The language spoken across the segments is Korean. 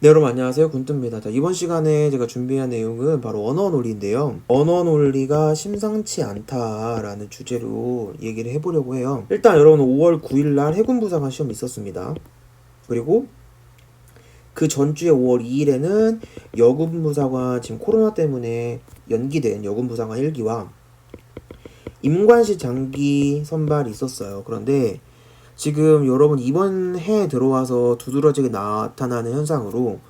네, 여러분 안녕하세요. 군뜸입니다. 자, 이번 시간에 제가 준비한 내용은 바로 언어 논리인데요. 언어 논리가 심상치 않다라는 주제로 얘기를 해보려고 해요. 일단 여러분 5월 9일 날 해군 부사관 시험이 있었습니다. 그리고 그 전주에 5월 2일에는 여군 부사관 지금 코로나 때문에 연기된 여군 부사관 1기와 임관시 장기 선발이 있었어요. 그런데 지금 여러분 이번 해에 들어와서 두드러지게 나타나는 현상으로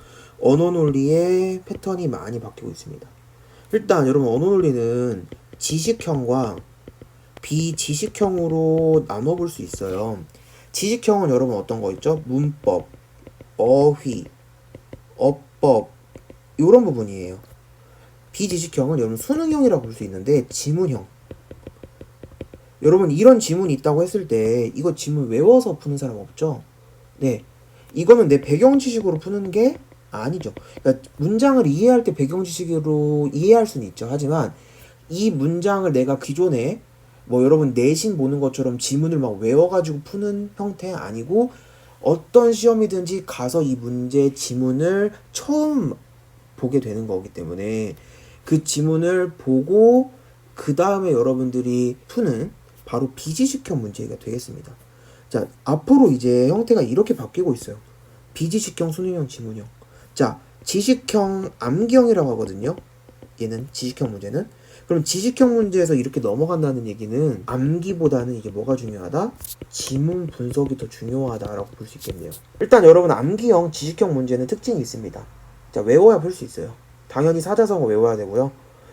언어 논리의 패턴이 많이 바뀌고 있습니다. 일단 여러분 언어 논리는 지식형과 비지식형으로 나눠볼 수 있어요. 지식형은 여러분 어떤 거 있죠? 문법, 어휘, 어법 이런 부분이에요. 비지식형은 여러분 수능형이라고 볼 수 있는데 지문형. 여러분 이런 지문이 있다고 했을 때 이거 지문 외워서 푸는 사람 없죠? 네. 이거는 내 배경 지식으로 푸는 게 아니죠. 그러니까 문장을 이해할 때 배경 지식으로 이해할 수는 있죠. 하지만 이 문장을 내가 기존에 뭐 여러분 내신 보는 것처럼 지문을 막 외워가지고 푸는 형태 아니고 어떤 시험이든지 가서 이 문제 지문을 처음 보게 되는 거기 때문에 그 지문을 보고 그 다음에 여러분들이 푸는 바로 비지식형 문제가 되겠습니다. 자, 앞으로 이제 형태가 이렇게 바뀌고 있어요. 비지식형, 수능형, 지문형. 자, 지식형, 암기형이라고 하거든요. 얘는 지식형 문제는. 그럼 지식형 문제에서 이렇게 넘어간다는 얘기는 암기보다는 이게 뭐가 중요하다? 지문 분석이 더 중요하다라고 볼 수 있겠네요. 일단 여러분 암기형, 지식형 문제는 특징이 있습니다. 자, 외워야 풀 수 있어요. 당연히 사자성어 외워야 되고요.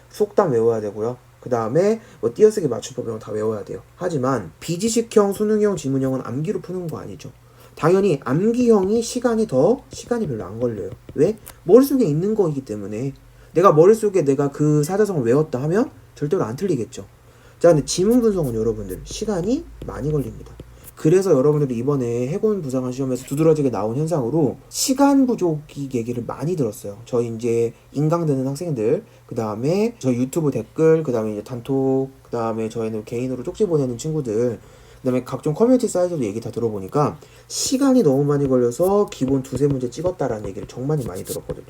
속담 외워야 되고요. 그 다음에 뭐 띄어쓰기 맞춤법 이런 거 다 외워야 돼요. 하지만 비지식형, 수능형, 지문형은 암기로 푸는 거 아니죠. 당연히 암기형이 시간이 별로 안 걸려요. 왜? 머릿속에 있는 거이기 때문에 내가 머릿속에 내가 그 사자성어를 외웠다 하면 절대로 안 틀리겠죠. 자, 근데 지문 분석은 여러분들 시간이 많이 걸립니다. 그래서 여러분들이 이번에 해군 부사관 시험에서 두드러지게 나온 현상으로 시간 부족이 얘기를 많이 들었어요. 저희 이제 인강되는 학생들, 그 다음에 저희 유튜브 댓글, 그 다음에 이제 단톡, 그 다음에 저희는 개인으로 쪽지 보내는 친구들, 그 다음에 각종 커뮤니티 사이트도 얘기 다 들어보니까 시간이 너무 많이 걸려서 기본 두세 문제 찍었다라는 얘기를 정말 많이 들었거든요.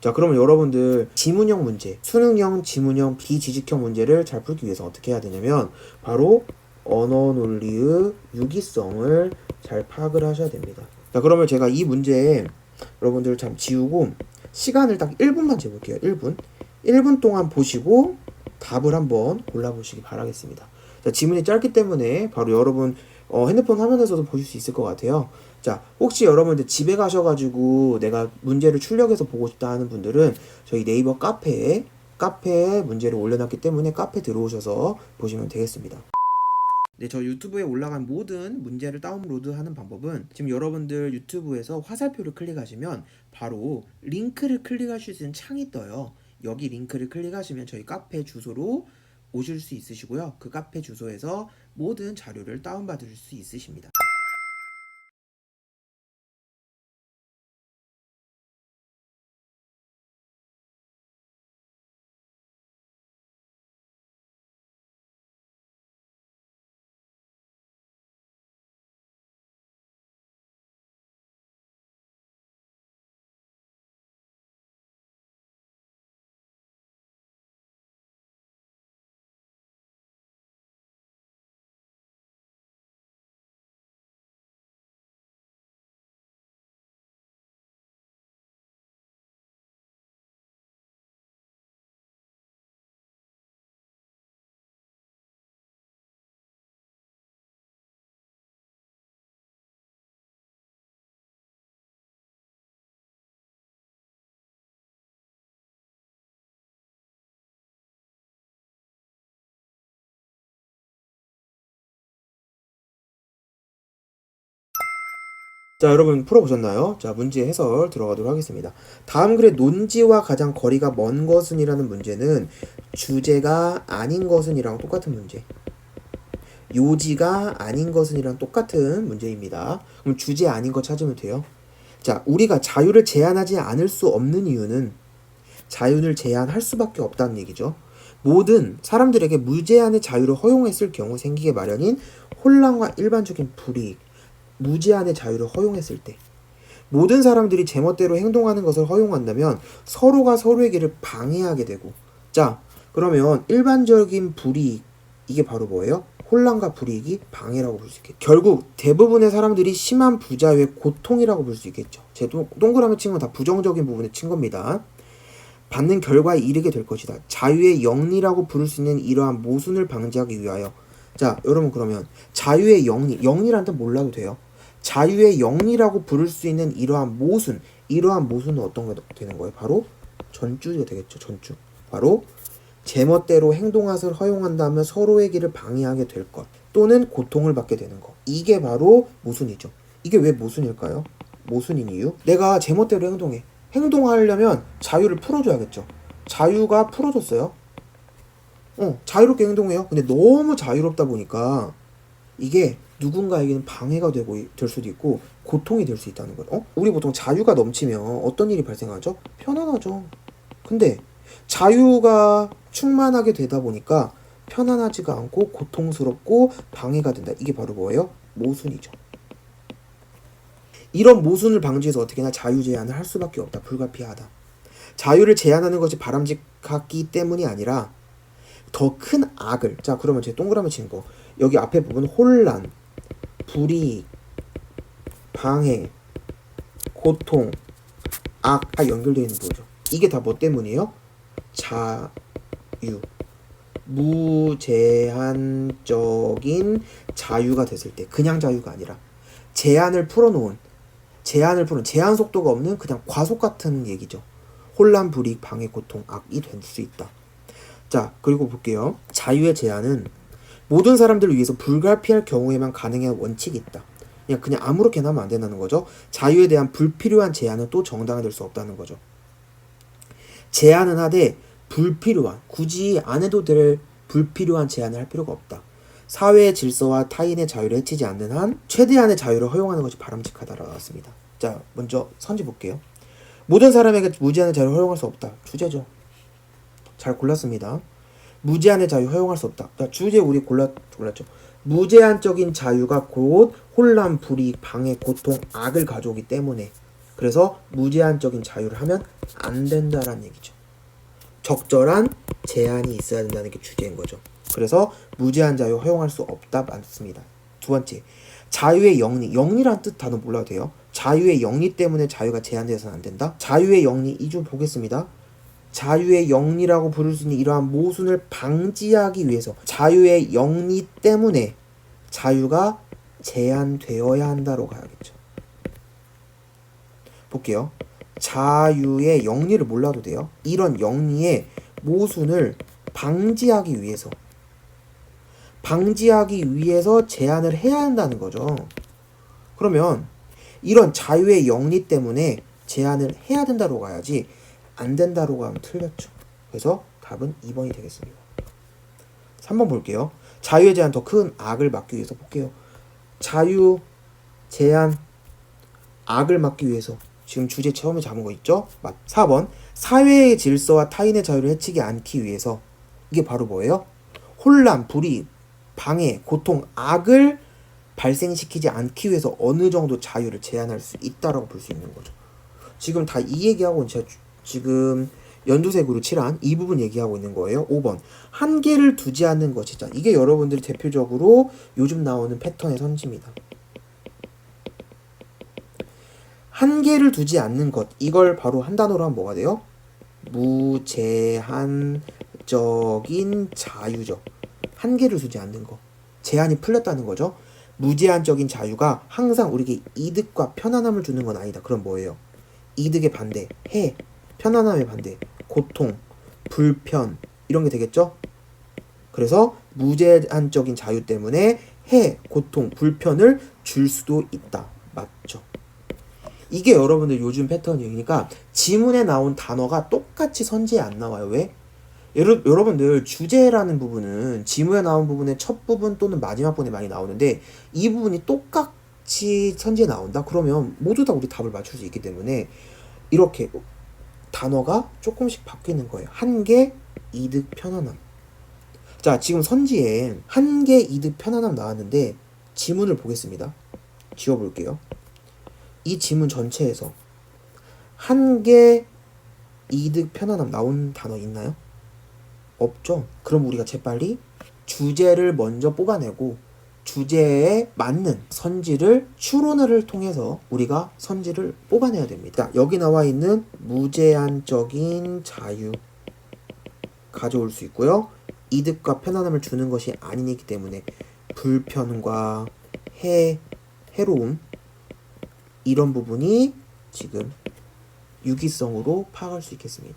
자, 그러면 여러분들 지문형 문제, 수능형, 지문형, 비지식형 문제를 잘 풀기 위해서 어떻게 해야 되냐면 바로 언어 논리의 유기성을 잘 파악을 하셔야 됩니다. 자, 그러면 제가 이 문제 여러분들 참 지우고 시간을 딱 1분만 재볼게요. 1분. 1분 동안 보시고 답을 한번 골라보시기 바라겠습니다. 자, 지문이 짧기 때문에 바로 여러분 핸드폰 화면에서도 보실 수 있을 것 같아요. 자, 혹시 여러분들 집에 가셔가지고 내가 문제를 출력해서 보고 싶다 하는 분들은 저희 네이버 카페에 문제를 올려놨기 때문에 카페 들어오셔서 보시면 되겠습니다. 네, 저 유튜브에 올라간 모든 문제를 다운로드하는 방법은 지금 여러분들 유튜브에서 화살표를 클릭하시면 바로 링크를 클릭하실 수 있는 창이 떠요. 여기 링크를 클릭하시면 저희 카페 주소로 오실 수 있으시고요. 그 카페 주소에서 모든 자료를 다운받을 수 있으십니다. 자, 여러분 풀어보셨나요? 자, 문제 해설 들어가도록 하겠습니다. 다음 글의 논지와 가장 거리가 먼 것은 이라는 문제는 주제가 아닌 것은 이랑 똑같은 문제, 요지가 아닌 것은 이랑 똑같은 문제입니다. 그럼 주제 아닌 거 찾으면 돼요. 자, 우리가 자유를 제한하지 않을 수 없는 이유는 자유를 제한할 수밖에 없다는 얘기죠. 모든 사람들에게 무제한의 자유를 허용했을 경우 생기게 마련인 혼란과 일반적인 불이익, 무제한의 자유를 허용했을 때 모든 사람들이 제멋대로 행동하는 것을 허용한다면 서로가 서로의 길을 방해하게 되고. 자, 그러면 일반적인 불이익, 이게 바로 뭐예요? 혼란과 불이익이 방해라고 볼 수 있겠죠. 결국 대부분의 사람들이 심한 부자유의 고통이라고 볼 수 있겠죠. 제 동그라미 친 건 다 부정적인 부분에 친 겁니다. 받는 결과에 이르게 될 것이다. 자유의 영리라고 부를 수 있는 이러한 모순을 방지하기 위하여. 자, 여러분 그러면 자유의 영리, 영리란 뜻 몰라도 돼요. 자유의 영리라고 부를 수 있는 이러한 모순은 어떤 게 되는 거예요? 바로 전주가 되겠죠. 전주. 바로 제멋대로 행동하을 허용한다면 서로의 길을 방해하게 될 것 또는 고통을 받게 되는 것. 이게 바로 모순이죠. 이게 왜 모순일까요? 모순인 이유? 내가 제멋대로 행동해. 행동하려면 자유를 풀어줘야겠죠. 자유가 풀어줬어요. 자유롭게 행동해요. 근데 너무 자유롭다 보니까 이게 누군가에게는 방해가 될 수도 있고 고통이 될 수 있다는 거예요. 우리 보통 자유가 넘치면 어떤 일이 발생하죠? 편안하죠. 근데 자유가 충만하게 되다 보니까 편안하지가 않고 고통스럽고 방해가 된다. 이게 바로 뭐예요? 모순이죠. 이런 모순을 방지해서 어떻게 하나 자유 제한을 할 수밖에 없다. 불가피하다. 자유를 제한하는 것이 바람직하기 때문이 아니라 더 큰 악을, 자 그러면 제 동그라미 친 거 여기 앞에 부분 혼란, 불이익, 방해, 고통, 악 다 연결되어 있는 거죠. 이게 다 뭐 때문이에요? 자유, 무제한적인 자유가 됐을 때, 그냥 자유가 아니라 제한 속도가 없는 그냥 과속 같은 얘기죠. 혼란, 불이익, 방해, 고통, 악이 될 수 있다. 자, 그리고 볼게요. 자유의 제한은 모든 사람들을 위해서 불가피할 경우에만 가능한 원칙이 있다. 그냥 아무렇게나 하면 안 된다는 거죠. 자유에 대한 불필요한 제한은 또 정당화될 수 없다는 거죠. 제한은 하되 불필요한, 굳이 안 해도 될 불필요한 제한을 할 필요가 없다. 사회의 질서와 타인의 자유를 해치지 않는 한 최대한의 자유를 허용하는 것이 바람직하다라고 나왔습니다. 자, 먼저 선지 볼게요. 모든 사람에게 무제한의 자유를 허용할 수 없다. 주제죠. 잘 골랐습니다. 무제한의 자유 허용할 수 없다. 자, 주제 우리 골랐죠. 무제한적인 자유가 곧 혼란, 불이익, 방해, 고통, 악을 가져오기 때문에 그래서 무제한적인 자유를 하면 안 된다라는 얘기죠. 적절한 제한이 있어야 된다는 게 주제인 거죠. 그래서 무제한 자유 허용할 수 없다 맞습니다. 두 번째, 자유의 영리. 영리란 뜻 단어 몰라도 돼요. 자유의 영리 때문에 자유가 제한되어서는 안 된다. 자유의 영리 이 줄 보겠습니다. 자유의 영리라고 부를 수 있는 이러한 모순을 방지하기 위해서 자유의 영리 때문에 자유가 제한되어야 한다로 가야겠죠. 볼게요. 자유의 영리를 몰라도 돼요. 이런 영리의 모순을 방지하기 위해서 제한을 해야 한다는 거죠. 그러면 이런 자유의 영리 때문에 제한을 해야 된다로 가야지 안 된다로 가면 틀렸죠. 그래서 답은 2번이 되겠습니다. 3번 볼게요. 자유의 제한 더 큰 악을 막기 위해서 볼게요. 자유, 제한, 악을 막기 위해서 지금 주제 처음에 잡은 거 있죠? 4번 사회의 질서와 타인의 자유를 해치지 않기 위해서 이게 바로 뭐예요? 혼란, 불이익, 방해, 고통, 악을 발생시키지 않기 위해서 어느 정도 자유를 제한할 수 있다라고 볼 수 있는 거죠. 지금 다 이 얘기하고 제가 지금 연두색으로 칠한 이 부분 얘기하고 있는 거예요. 5번 한계를 두지 않는 것이자 이게 여러분들이 대표적으로 요즘 나오는 패턴의 선지입니다. 한계를 두지 않는 것, 이걸 바로 한 단어로 하면 뭐가 돼요? 무제한적인 자유죠. 한계를 두지 않는 거, 제한이 풀렸다는 거죠. 무제한적인 자유가 항상 우리에게 이득과 편안함을 주는 건 아니다. 그럼 뭐예요? 이득의 반대, 해, 편안함의 반대, 고통, 불편 이런 게 되겠죠? 그래서 무제한적인 자유 때문에 해, 고통, 불편을 줄 수도 있다. 맞죠? 이게 여러분들 요즘 패턴이니까 지문에 나온 단어가 똑같이 선지에 안 나와요. 왜? 여러분들 주제라는 부분은 지문에 나온 부분의 첫 부분 또는 마지막 부분에 많이 나오는데 이 부분이 똑같이 선지에 나온다? 그러면 모두 다 우리 답을 맞출 수 있기 때문에 이렇게 단어가 조금씩 바뀌는 거예요. 한계, 이득, 편안함. 자, 지금 선지에 한계, 이득, 편안함 나왔는데 지문을 보겠습니다. 지워볼게요. 이 지문 전체에서 한 개 이득 편안함 나온 단어 있나요? 없죠. 그럼 우리가 재빨리 주제를 먼저 뽑아내고 주제에 맞는 선지를 추론을 통해서 우리가 선지를 뽑아내야 됩니다. 여기 나와 있는 무제한적인 자유 가져올 수 있고요. 이득과 편안함을 주는 것이 아니기 때문에 불편과 해로움 이런 부분이 지금 유기성으로 파악할 수 있겠습니다.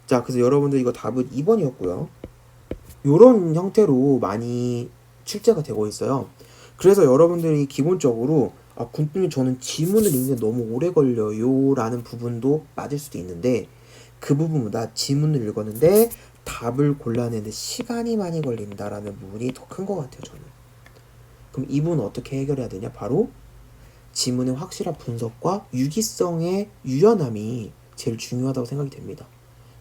자, 그래서 여러분들 이거 답은 2번이었고요. 이런 형태로 많이 출제가 되고 있어요. 그래서 여러분들이 기본적으로 군님이 저는 지문을 읽는데 너무 오래 걸려요 라는 부분도 맞을 수도 있는데 그 부분보다 지문을 읽었는데 답을 골라내는데 시간이 많이 걸린다라는 부분이 더 큰 것 같아요. 저는. 그럼 이 부분은 어떻게 해결해야 되냐? 바로 지문의 확실한 분석과 유기성의 유연함이 제일 중요하다고 생각이 됩니다.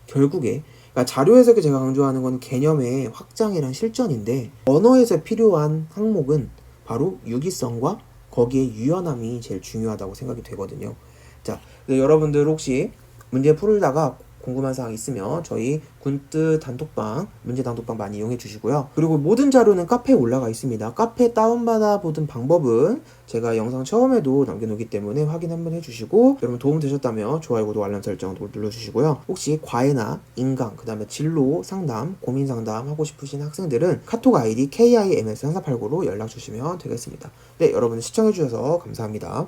결국에 그러니까 자료 해석에 제가 강조하는 건 개념의 확장이란 실전인데 언어에서 필요한 항목은 바로 유기성과 거기에 유연함이 제일 중요하다고 생각이 되거든요. 자, 여러분들 혹시 문제 풀다가 궁금한 사항 있으면 저희 군뜨 단톡방, 문제 단톡방 많이 이용해 주시고요. 그리고 모든 자료는 카페에 올라가 있습니다. 카페 다운받아 보던 방법은 제가 영상 처음에도 남겨놓기 때문에 확인 한번 해주시고 여러분 도움 되셨다면 좋아요, 구독, 알람 설정도 눌러주시고요. 혹시 과외나 인강, 그 다음에 진로 상담, 고민 상담 하고 싶으신 학생들은 카톡 아이디 KIMS3489로 연락 주시면 되겠습니다. 네, 여러분 시청해 주셔서 감사합니다.